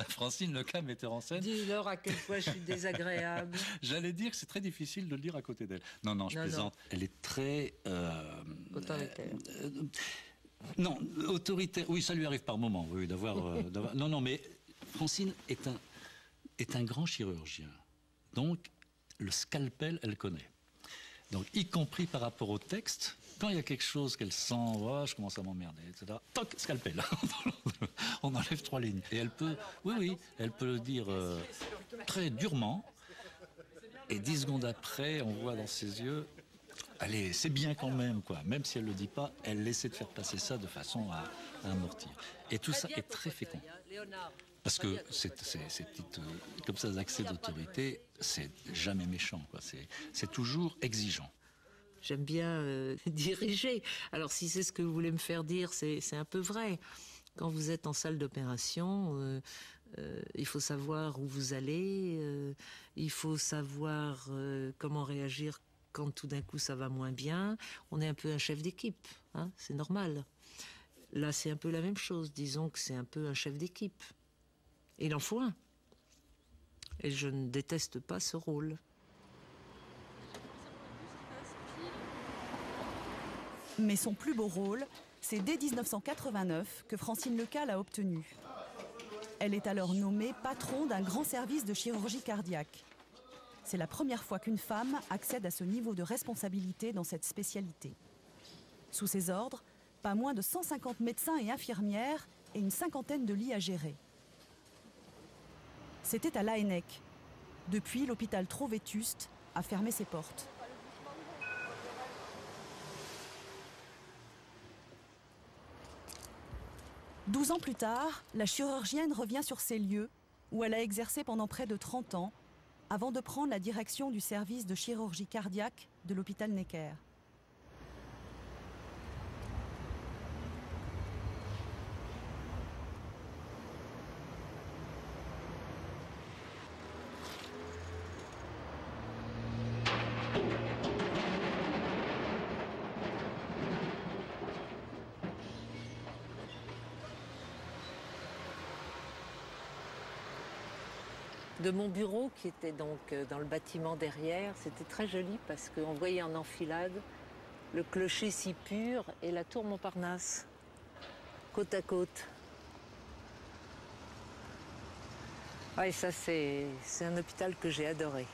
Speaker 14: Francine Leca, metteur en scène.
Speaker 3: Dis-leur à quel point je suis désagréable.
Speaker 14: J'allais dire que c'est très difficile de le dire à côté d'elle. Non, je plaisante. Non. Elle est très...
Speaker 3: autoritaire.
Speaker 14: Non, autoritaire, oui, ça lui arrive par moment, oui, d'avoir... Non, mais Francine est un grand chirurgien. Donc, le scalpel, elle connaît. Donc, y compris par rapport au texte, quand il y a quelque chose qu'elle sent, oh, je commence à m'emmerder, etc., toc, scalpel. On enlève 3 lignes. Et elle peut, oui, elle peut le dire très durement. Et 10 secondes après, on voit dans ses yeux, allez, c'est bien quand même, quoi. Même si elle ne le dit pas, elle essaie de faire passer ça de façon à amortir. Et tout ça est très fécond. Parce que ces petites, comme ça, accès d'autorité, c'est jamais méchant, quoi. C'est toujours exigeant.
Speaker 3: J'aime bien diriger. Alors si c'est ce que vous voulez me faire dire, c'est un peu vrai. Quand vous êtes en salle d'opération, il faut savoir où vous allez, il faut savoir comment réagir quand tout d'un coup ça va moins bien. On est un peu un chef d'équipe, hein, c'est normal. Là, c'est un peu la même chose. Disons que c'est un peu un chef d'équipe. Et il en faut un. Et je ne déteste pas ce rôle.
Speaker 4: Mais son plus beau rôle, c'est dès 1989 que Francine Leca l'a obtenu. Elle est alors nommée patron d'un grand service de chirurgie cardiaque. C'est la première fois qu'une femme accède à ce niveau de responsabilité dans cette spécialité. Sous ses ordres, pas moins de 150 médecins et infirmières et une 50aine de lits à gérer. C'était à Laennec. Depuis, l'hôpital trop vétuste a fermé ses portes. Douze ans plus tard, la chirurgienne revient sur ces lieux où elle a exercé pendant près de 30 ans avant de prendre la direction du service de chirurgie cardiaque de l'hôpital Necker.
Speaker 5: De mon bureau, qui était donc dans le bâtiment derrière, c'était très joli parce qu'on voyait en enfilade le clocher si pur et la tour Montparnasse, côte à côte. Ouais, ça c'est un hôpital que j'ai adoré.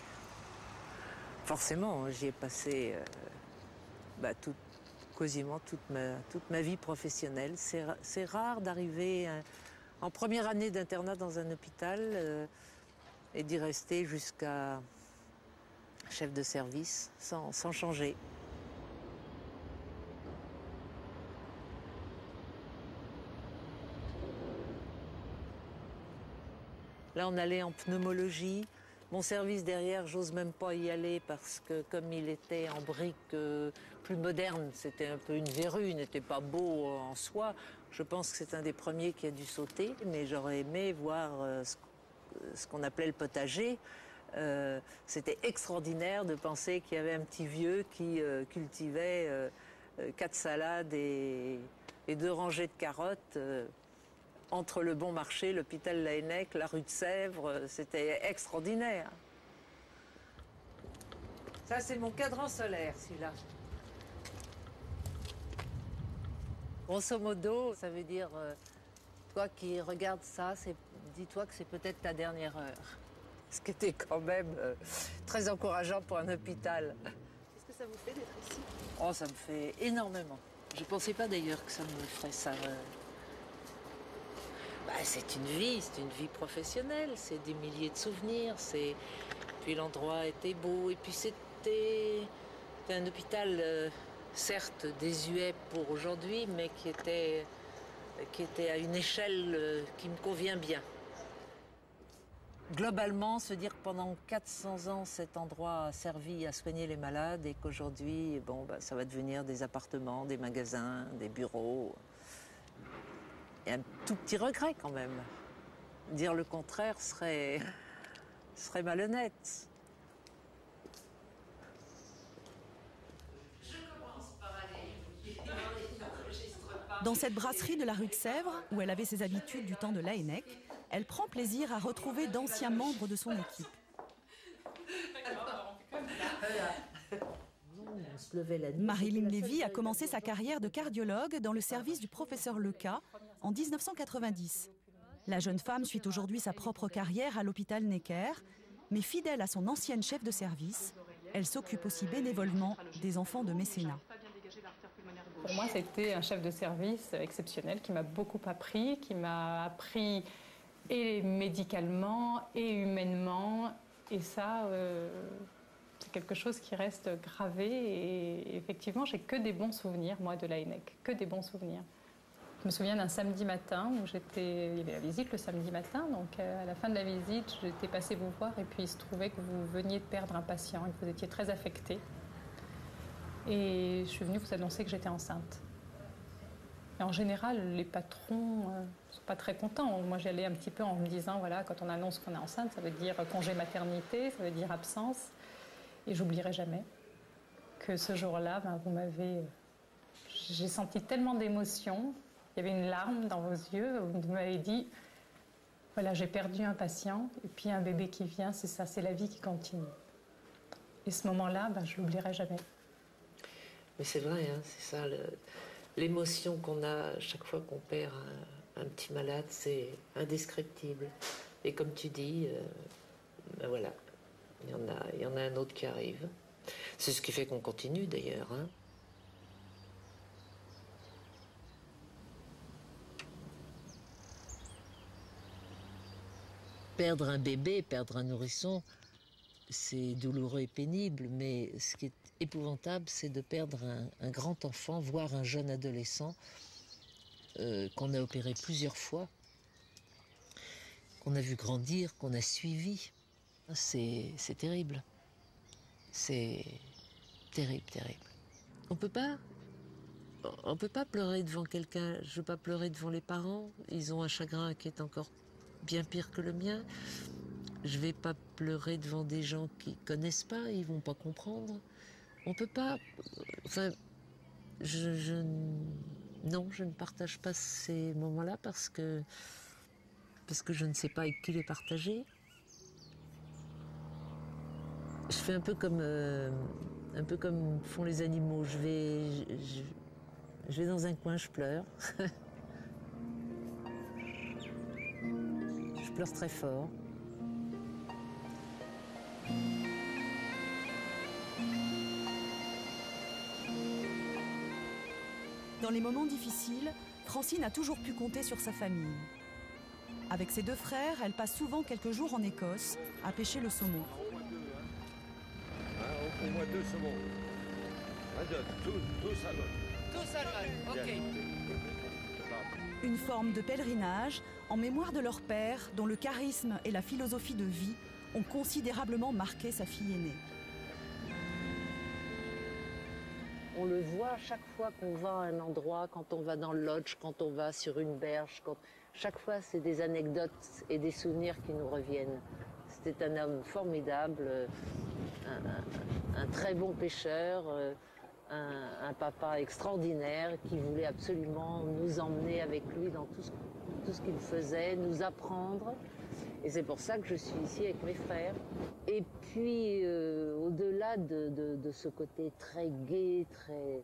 Speaker 5: Forcément, j'y ai passé quasiment toute ma vie professionnelle. C'est rare d'arriver en première année d'internat dans un hôpital et d'y rester jusqu'à chef de service sans changer. Là, on allait en pneumologie. Mon service derrière, j'ose même pas y aller parce que comme il était en briques plus modernes, c'était un peu une verrue, il n'était pas beau en soi. Je pense que c'est un des premiers qui a dû sauter, mais j'aurais aimé voir ce qu'on appelait le potager. C'était extraordinaire de penser qu'il y avait un petit vieux qui cultivait 4 salades et 2 rangées de carottes entre le Bon Marché, l'hôpital Laennec, la rue de Sèvres. C'était extraordinaire. Ça, c'est mon cadran solaire, celui-là. Grosso modo, ça veut dire, toi qui regardes ça, dis-toi que c'est peut-être ta dernière heure. Ce qui était quand même très encourageant pour un hôpital.
Speaker 17: Qu'est-ce que ça vous fait d'être ici?
Speaker 5: Oh, ça me fait énormément. Je ne pensais pas d'ailleurs que ça me ferait ça. C'est une vie professionnelle, c'est des milliers de souvenirs, puis l'endroit était beau, et puis c'était un hôpital, certes désuet pour aujourd'hui, mais qui était à une échelle qui me convient bien. Globalement, se dire que pendant 400 ans, cet endroit a servi à soigner les malades et qu'aujourd'hui, ça va devenir des appartements, des magasins, des bureaux. Il y a un tout petit regret quand même. Dire le contraire serait malhonnête.
Speaker 4: Dans cette brasserie de la rue de Sèvres, où elle avait ses habitudes du temps de Laennec, elle prend plaisir à retrouver d'anciens membres de son équipe. Marilyn Lévy a commencé sa carrière de cardiologue dans le service du professeur Leca en 1990. La jeune femme suit aujourd'hui sa propre carrière à l'hôpital Necker, mais fidèle à son ancienne chef de service, elle s'occupe aussi bénévolement des enfants de mécénat.
Speaker 10: Pour moi, c'était un chef de service exceptionnel qui m'a beaucoup appris, et médicalement et humainement. Et ça, c'est quelque chose qui reste gravé. Et effectivement, j'ai que des bons souvenirs, moi, de Laennec. Que des bons souvenirs. Je me souviens d'un samedi matin où il y avait la visite le samedi matin. Donc, à la fin de la visite, j'étais passée vous voir. Et puis, il se trouvait que vous veniez de perdre un patient et que vous étiez très affecté. Et je suis venue vous annoncer que j'étais enceinte. Et en général, les patrons ne sont pas très contents. Moi, j'y allais un petit peu en me disant, voilà, quand on annonce qu'on est enceinte, ça veut dire congé maternité, ça veut dire absence. Et j'oublierai jamais que ce jour-là, vous m'avez... J'ai senti tellement d'émotion. Il y avait une larme dans vos yeux. Vous m'avez dit, voilà, j'ai perdu un patient, et puis un bébé qui vient, c'est ça, c'est la vie qui continue. Et ce moment-là, je ne l'oublierai jamais.
Speaker 5: Mais c'est vrai, hein, c'est ça, l'émotion qu'on a chaque fois qu'on perd un petit malade, c'est indescriptible. Et comme tu dis, voilà, il y en a un autre qui arrive. C'est ce qui fait qu'on continue d'ailleurs. Hein. Perdre un bébé, perdre un nourrisson, c'est douloureux et pénible, mais ce qui est épouvantable, c'est de perdre un grand enfant, voire un jeune adolescent qu'on a opéré plusieurs fois, qu'on a vu grandir, qu'on a suivi.
Speaker 18: c'est terrible. C'est terrible, terrible. On peut pas pleurer devant quelqu'un. Je veux pas pleurer devant les parents. Ils ont un chagrin qui est encore bien pire que le mien. Je vais pas pleurer devant des gens qui connaissent pas. Ils vont pas comprendre. On peut pas. Enfin, non, je ne partage pas ces moments-là parce que je ne sais pas avec qui les partager. Je fais un peu comme font les animaux. Je vais dans un coin, je pleure. Je pleure très fort.
Speaker 4: Dans les moments difficiles, Francine a toujours pu compter sur sa famille. Avec ses 2 frères, elle passe souvent quelques jours en Écosse à pêcher le saumon.
Speaker 19: Au moins 2 saumons. Tout salmon.
Speaker 3: Tout salmon, ok.
Speaker 4: Une forme de pèlerinage en mémoire de leur père, dont le charisme et la philosophie de vie ont considérablement marqué sa fille aînée.
Speaker 18: On le voit chaque fois qu'on va à un endroit, quand on va dans le lodge, quand on va sur une berge. Chaque fois, c'est des anecdotes et des souvenirs qui nous reviennent. C'était un homme formidable, un très bon pêcheur, un papa extraordinaire qui voulait absolument nous emmener avec lui dans tout ce qu'il faisait, nous apprendre. Et c'est pour ça que je suis ici avec mes frères. Et puis, au-delà de ce côté très gai, très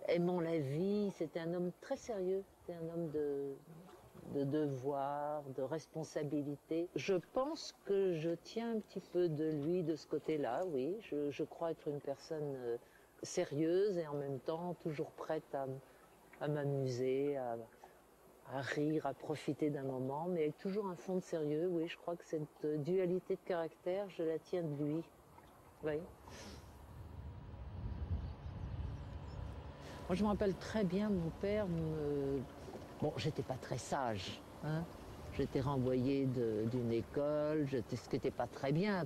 Speaker 18: aimant la vie, c'était un homme très sérieux. C'était un homme de devoir, de responsabilité. Je pense que je tiens un petit peu de lui de ce côté-là, oui. Je crois être une personne sérieuse et en même temps toujours prête à m'amuser, à rire, à profiter d'un moment, mais avec toujours un fond de sérieux. Oui, je crois que cette dualité de caractère, je la tiens de lui. Oui. Moi, je me rappelle très bien, mon père Bon, j'étais pas très sage, hein. J'étais renvoyée d'une école, ce qui n'était pas très bien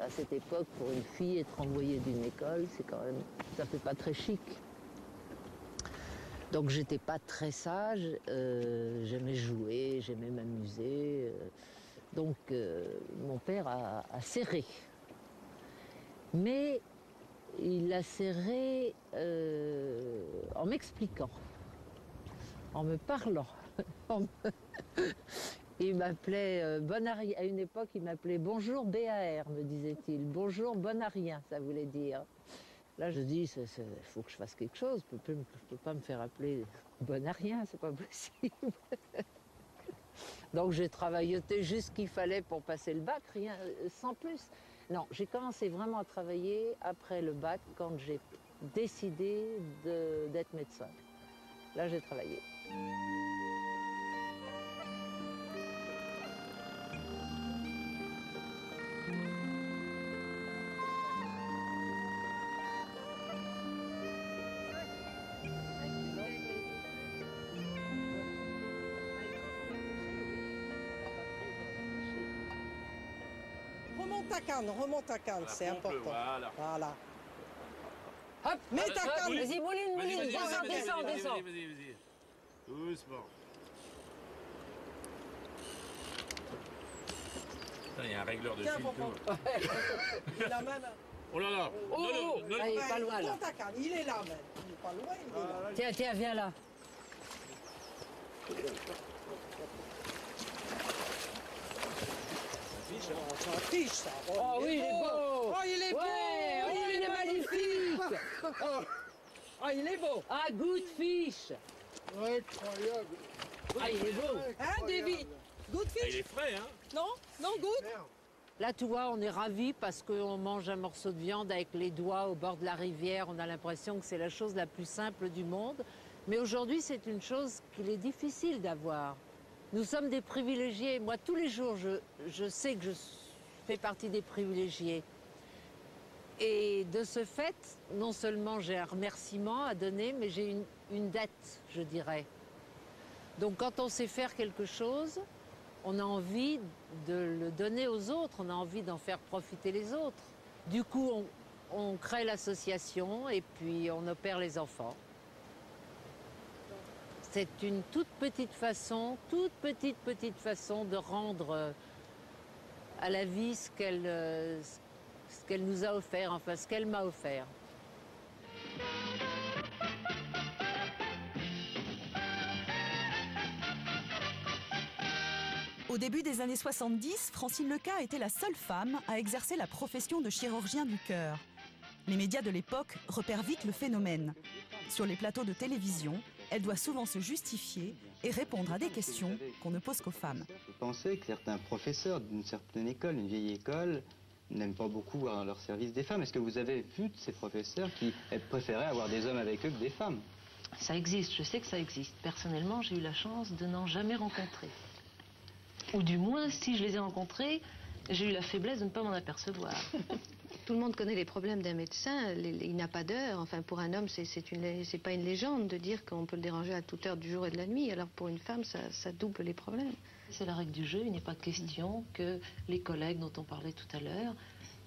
Speaker 18: à cette époque pour une fille être renvoyée d'une école, c'est quand même, ça fait pas très chic. Donc j'étais pas très sage, j'aimais jouer, j'aimais m'amuser. Donc mon père a serré. Mais il a serré en m'expliquant, en me parlant. Il m'appelait à une époque, il m'appelait bonjour BAR, me disait-il. Bonjour Bonarien, ça voulait dire. Là, je dis, il faut que je fasse quelque chose. Je peux pas me faire appeler Bonarien, c'est pas possible. Donc j'ai travailloté juste ce qu'il fallait pour passer le bac, rien, sans plus. Non, j'ai commencé vraiment à travailler après le bac, quand j'ai décidé d'être médecin. Là, j'ai travaillé.
Speaker 13: Remonte à Cannes, c'est important. Voilà.
Speaker 3: Hop,
Speaker 13: mets ta canne.
Speaker 3: Vas-y, Mouline, descends.
Speaker 19: Vas-y. Doucement. Il y a un régleur de fil.
Speaker 13: La main là.
Speaker 19: Oh là là.
Speaker 3: Il est pas loin là.
Speaker 13: Prends ta canne, il est là même. Il est pas loin, il est là.
Speaker 3: Tiens, viens là.
Speaker 13: Fiche, ça.
Speaker 3: Oh oui, il est beau.
Speaker 13: Oh, il est beau.
Speaker 3: Oh, il est magnifique.
Speaker 13: Ah, il est beau.
Speaker 3: Ah, good fish.
Speaker 13: Incroyable.
Speaker 3: Ah, il est beau.
Speaker 13: Hein, Davy? Good fish?
Speaker 19: Il est frais, hein?
Speaker 13: Non, good?
Speaker 18: Là, tu vois, on est ravis parce qu'on mange un morceau de viande avec les doigts au bord de la rivière. On a l'impression que c'est la chose la plus simple du monde. Mais aujourd'hui, c'est une chose qu'il est difficile d'avoir. Nous sommes des privilégiés. Moi, tous les jours, je sais que je fais partie des privilégiés. Et de ce fait, non seulement j'ai un remerciement à donner, mais j'ai une dette, je dirais. Donc quand on sait faire quelque chose, on a envie de le donner aux autres, on a envie d'en faire profiter les autres. Du coup, on crée l'association et puis on opère les enfants. C'est une toute petite façon de rendre à la vie ce qu'elle nous a offert, enfin ce qu'elle m'a offert.
Speaker 4: Au début des années 70, Francine Leca était la seule femme à exercer la profession de chirurgien du cœur. Les médias de l'époque repèrent vite le phénomène. Sur les plateaux de télévision, elle doit souvent se justifier et répondre à des questions qu'on ne pose qu'aux femmes.
Speaker 20: Vous pensez que certains professeurs d'une certaine école, une vieille école, n'aiment pas beaucoup voir leur service des femmes? Est-ce que vous avez vu de ces professeurs qui préféraient avoir des hommes avec eux que des femmes?
Speaker 21: Ça existe, je sais que ça existe. Personnellement, j'ai eu la chance de n'en jamais rencontrer. Ou du moins, si je les ai rencontrés, j'ai eu la faiblesse de ne pas m'en apercevoir.
Speaker 22: Tout le monde connaît les problèmes d'un médecin, il n'a pas d'heure. Enfin, pour un homme, c'est pas une légende de dire qu'on peut le déranger à toute heure du jour et de la nuit. Alors pour une femme, ça double les problèmes.
Speaker 21: C'est la règle du jeu, il n'est pas question que les collègues dont on parlait tout à l'heure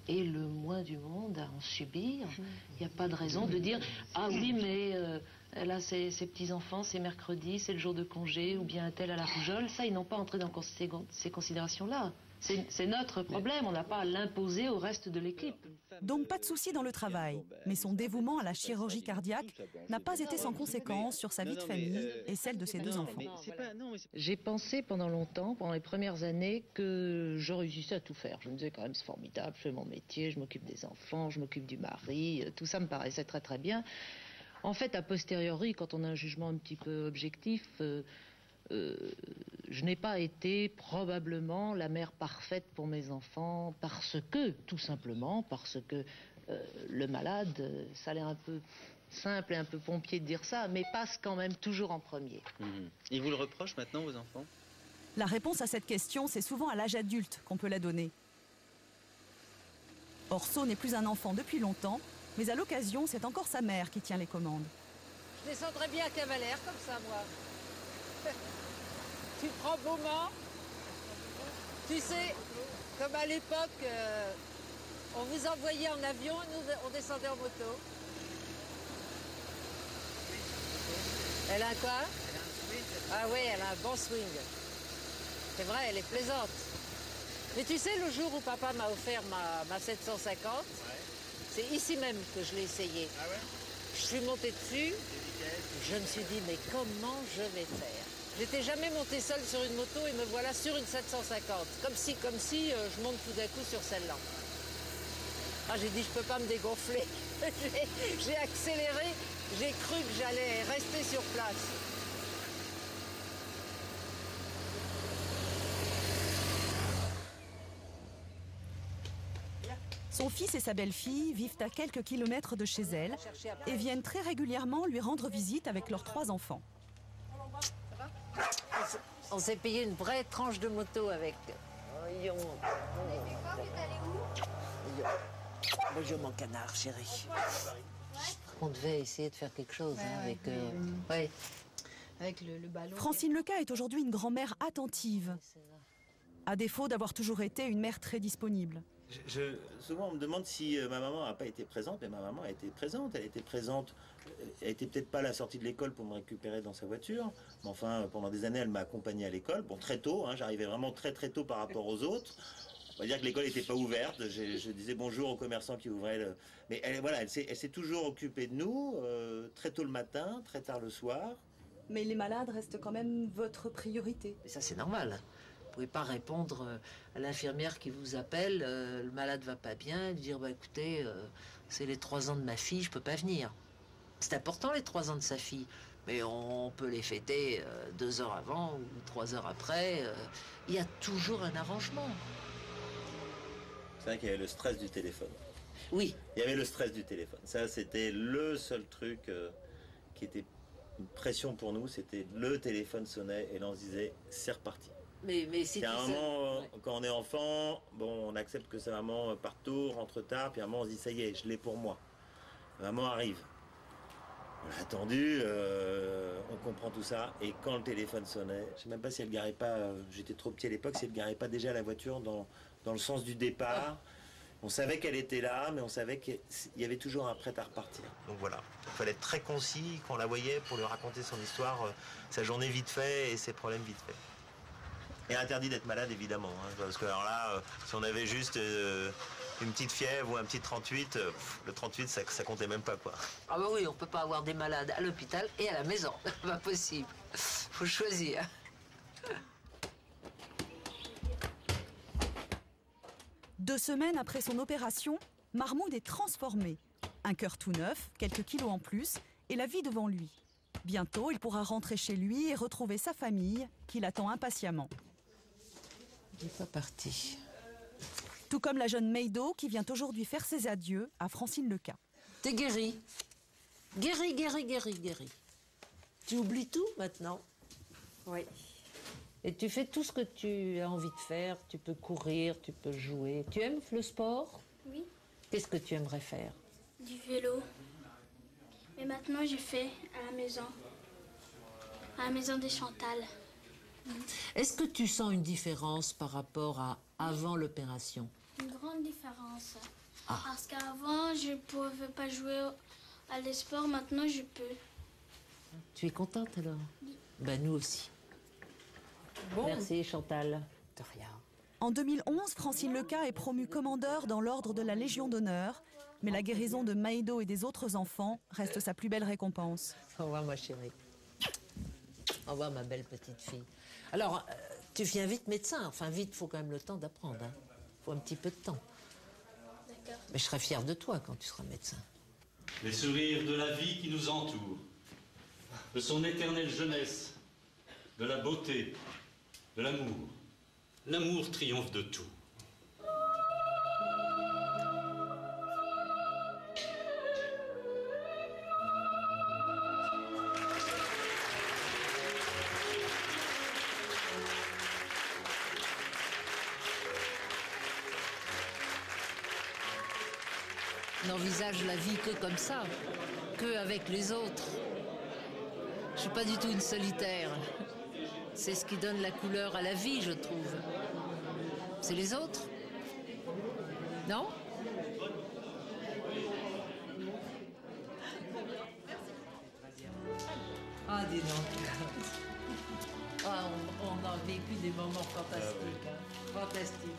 Speaker 21: aient le moins du monde à en subir. Il n'y a pas de raison de dire « Ah oui, mais elle a ses petits-enfants, c'est mercredi, c'est le jour de congé, ou bien a-t-elle à la rougeole ?» Ça, ils n'ont pas entré dans ces considérations-là. C'est notre problème, on n'a pas à l'imposer au reste de l'équipe.
Speaker 4: Donc pas de souci dans le travail, mais son dévouement à la chirurgie cardiaque n'a pas été sans conséquence sur sa vie de famille et celle de ses deux enfants.
Speaker 21: J'ai pensé pendant longtemps, pendant les premières années, que je réussissais à tout faire. Je me disais quand même c'est formidable, je fais mon métier, je m'occupe des enfants, je m'occupe du mari, tout ça me paraissait très très bien. En fait, a posteriori, quand on a un jugement un petit peu objectif, je n'ai pas été probablement la mère parfaite pour mes enfants tout simplement parce que le malade, ça a l'air un peu simple et un peu pompier de dire ça, mais passe quand même toujours en premier.
Speaker 23: Ils vous le reprochent maintenant, vos enfants?
Speaker 4: La réponse à cette question, c'est souvent à l'âge adulte qu'on peut la donner. Orso n'est plus un enfant depuis longtemps, mais à l'occasion, c'est encore sa mère qui tient les commandes.
Speaker 18: Je descendrais bien à Cavalère comme ça, moi. Tu prends Beaumont. Tu sais, comme à l'époque, on vous envoyait en avion, nous on descendait en moto. Elle a quoi? Ah oui, elle a un bon swing. C'est vrai, elle est plaisante. Mais tu sais, le jour où papa m'a offert ma 750, c'est ici même que je l'ai essayé.
Speaker 23: Ah ouais?
Speaker 18: Je suis montée dessus, je me suis dit, mais comment je vais faire? J'étais jamais montée seule sur une moto et me voilà sur une 750. Comme si je monte tout d'un coup sur celle-là. Ah, j'ai dit, je peux pas me dégonfler. J'ai accéléré, j'ai cru que j'allais rester sur place.
Speaker 4: Son fils et sa belle-fille vivent à quelques kilomètres de chez elle et viennent très régulièrement lui rendre visite avec leurs 3 enfants.
Speaker 18: On s'est payé une vraie tranche de moto avec. Bonjour mon canard, chéri. On devait essayer de faire quelque chose
Speaker 22: avec le ballon.
Speaker 4: Francine Leca est aujourd'hui une grand-mère attentive, à défaut d'avoir toujours été une mère très disponible.
Speaker 23: Souvent, on me demande si ma maman n'a pas été présente, mais ma maman a été présente. Elle était présente. Elle était peut-être pas à la sortie de l'école pour me récupérer dans sa voiture, mais enfin, pendant des années, elle m'a accompagné à l'école. Bon, très tôt, j'arrivais vraiment très tôt par rapport aux autres. On va dire que l'école n'était pas ouverte. Je disais bonjour aux commerçants qui ouvraient. Mais elle s'est toujours occupée de nous, très tôt le matin, très tard le soir.
Speaker 4: Mais les malades restent quand même votre priorité.
Speaker 21: Mais ça, c'est normal. Vous ne pouvez pas répondre à l'infirmière qui vous appelle, le malade va pas bien, et dire bah, écoutez, c'est les 3 ans de ma fille, je peux pas venir. C'est important les 3 ans de sa fille, mais on peut les fêter 2 heures avant ou 3 heures après. Il y a toujours un arrangement.
Speaker 23: C'est vrai qu'il y avait le stress du téléphone.
Speaker 21: Oui.
Speaker 23: Il y avait le stress du téléphone. Ça, c'était le seul truc qui était une pression pour nous. C'était le téléphone sonnait et là on se disait c'est reparti.
Speaker 21: Mais si
Speaker 23: à un moment, quand on est enfant, bon, on accepte que sa maman parte tôt, rentre tard, puis à un moment on se dit ça y est, je l'ai pour moi. Maman arrive. On a attendu, on comprend tout ça. Et quand le téléphone sonnait, je sais même pas si elle garait pas, j'étais trop petit à l'époque, si elle garait pas déjà la voiture dans le sens du départ. On savait qu'elle était là, mais on savait qu'il y avait toujours un prêt à repartir. Donc voilà, il fallait être très concis quand on la voyait pour lui raconter son histoire, sa journée vite fait et ses problèmes vite fait. Et interdit d'être malade, évidemment, hein, parce que alors là, si on avait juste une petite fièvre ou un petit 38, le 38, ça comptait même pas, quoi.
Speaker 18: Ah bah oui, on peut pas avoir des malades à l'hôpital et à la maison. Pas possible. Faut choisir.
Speaker 4: Deux semaines après son opération, Mahmoud est transformé. Un cœur tout neuf, quelques kilos en plus, et la vie devant lui. Bientôt, il pourra rentrer chez lui et retrouver sa famille, qui l'attend impatiemment.
Speaker 18: Il n'est pas parti.
Speaker 4: Tout comme la jeune Maydo, qui vient aujourd'hui faire ses adieux à Francine Leca.
Speaker 18: T'es guérie. Guérie, guérie, guérie, guérie. Tu oublies tout maintenant?
Speaker 17: Oui.
Speaker 18: Et tu fais tout ce que tu as envie de faire. Tu peux courir, tu peux jouer. Tu aimes le sport?
Speaker 1: Oui.
Speaker 18: Qu'est-ce que tu aimerais faire?
Speaker 1: Du vélo. Mais maintenant, je fais à la maison. À la maison des Chantal.
Speaker 18: Est-ce que tu sens une différence par rapport à avant l'opération?
Speaker 1: Une grande différence.
Speaker 18: Ah.
Speaker 1: Parce qu'avant, je ne pouvais pas jouer à les sports. Maintenant, je peux.
Speaker 18: Tu es contente alors? Oui. Ben, nous aussi. Bon. Merci Chantal.
Speaker 17: De rien.
Speaker 4: En 2011, Francine Leca est promue commandeur dans l'ordre de la Légion d'honneur. Mais la guérison de Maydo et des autres enfants reste sa plus belle récompense.
Speaker 18: Au revoir ma chérie. Au revoir ma belle petite fille. Alors, tu viens vite médecin. Enfin vite, il faut quand même le temps d'apprendre. Il faut un petit peu de temps.
Speaker 1: D'accord.
Speaker 18: Mais je serai fière de toi quand tu seras médecin.
Speaker 14: Les sourires de la vie qui nous entoure, de son éternelle jeunesse, de la beauté, de l'amour. L'amour triomphe de tout.
Speaker 18: N'envisage la vie que comme ça, que avec les autres. Je suis pas du tout une solitaire. C'est ce qui donne la couleur à la vie, je trouve. C'est les autres. Non? Ah, dis donc. Ah, on a vécu des moments fantastiques. Fantastiques.